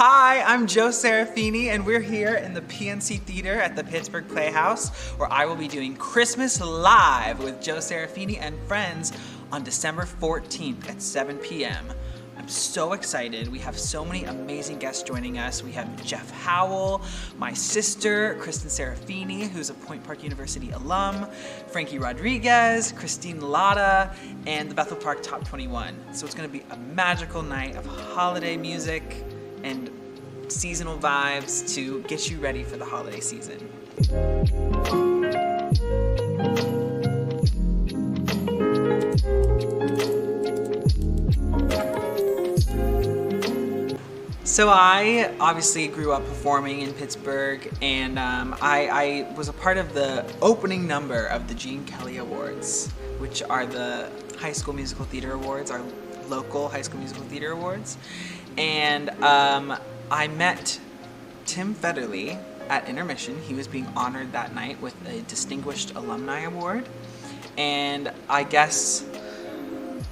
Hi, I'm Joe Serafini, and we're here in the PNC Theater at the Pittsburgh Playhouse, where I will be doing Christmas Live with Joe Serafini and Friends on December 14th at 7 p.m. I'm so excited. We have so many amazing guests joining us. We have Jeff Howell, my sister, Kristen Serafini, who's a Point Park University alum, Frankie Rodriguez, Christine Latta, and the Bethel Park Top 21. So it's going to be a magical night of holiday music and seasonal vibes to get you ready for the holiday season. So I obviously grew up performing in Pittsburgh, and I was a part of the opening number of the Gene Kelly Awards, which are the High School Musical Theater Awards, our local High School Musical Theater Awards. And I met Tim Federle at intermission. He was being honored that night with a Distinguished Alumni Award. And I guess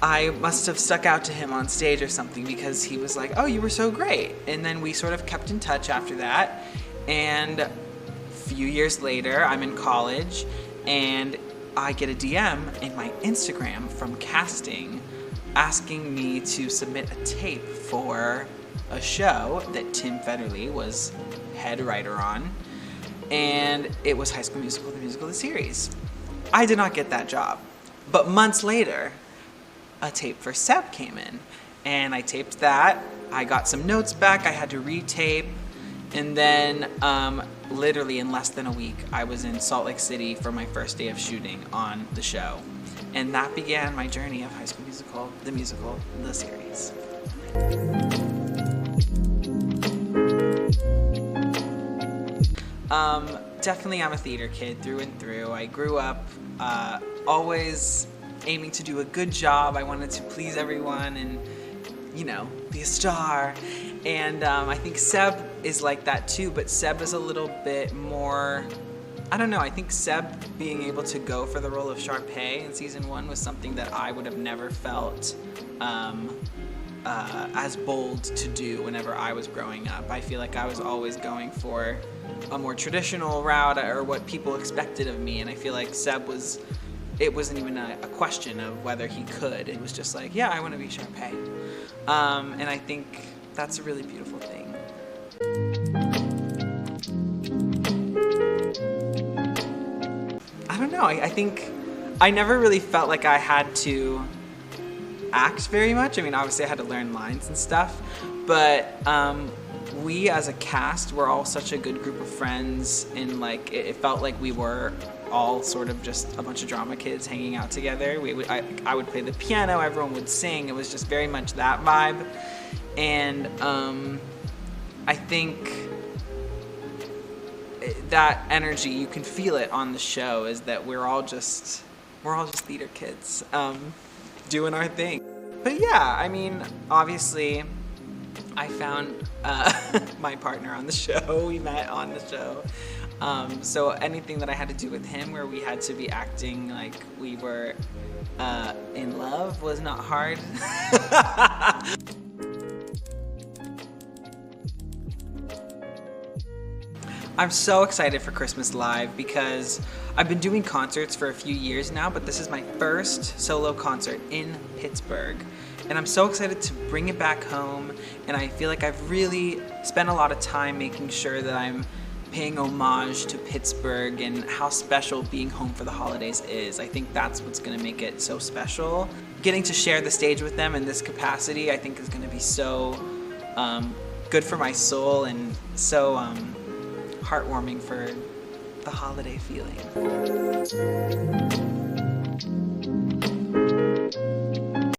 I must have stuck out to him on stage or something, because he was like, "Oh, you were so great." And then we sort of kept in touch after that. And a few years later, I'm in college, and I get a DM in my Instagram from casting asking me to submit a tape for a show that Tim Federle was head writer on, and it was High School Musical, the musical, the series. I did not get that job, but months later, a tape for Seb came in, and I taped that. I got some notes back I had to retape, and then literally in less than a week, I was in Salt Lake City for my first day of shooting on the show. And that began my journey of High School Musical, the series. Definitely I'm a theater kid through and through. I grew up always aiming to do a good job. I wanted to please everyone and, be a star. And I think Seb is like that too, but Seb is a little bit more, I don't know, I think Seb being able to go for the role of Sharpay in season 1 was something that I would have never felt as bold to do whenever I was growing up. I feel like I was always going for a more traditional route or what people expected of me, and I feel like Seb it wasn't even a question of whether he could. It was just like, yeah, I want to be Sharpay. And I think that's a really beautiful thing. I don't know, I think I never really felt like I had to act very much. I mean, obviously I had to learn lines and stuff, but we as a cast were all such a good group of friends, and like it felt like we were all sort of just a bunch of drama kids hanging out together. I would play the piano, everyone would sing. It was just very much that vibe, and I think that energy, you can feel it on the show, is that we're all just theater kids doing our thing. But yeah, I mean, obviously I found my partner on the show. We met on the show. So anything that I had to do with him where we had to be acting like we were in love was not hard. I'm so excited for Christmas Live because I've been doing concerts for a few years now, but this is my first solo concert in Pittsburgh. And I'm so excited to bring it back home, and I feel like I've really spent a lot of time making sure that I'm paying homage to Pittsburgh and how special being home for the holidays is. I think that's what's gonna make it so special. Getting to share the stage with them in this capacity, I think is gonna be so good for my soul and so heartwarming for the holiday feeling.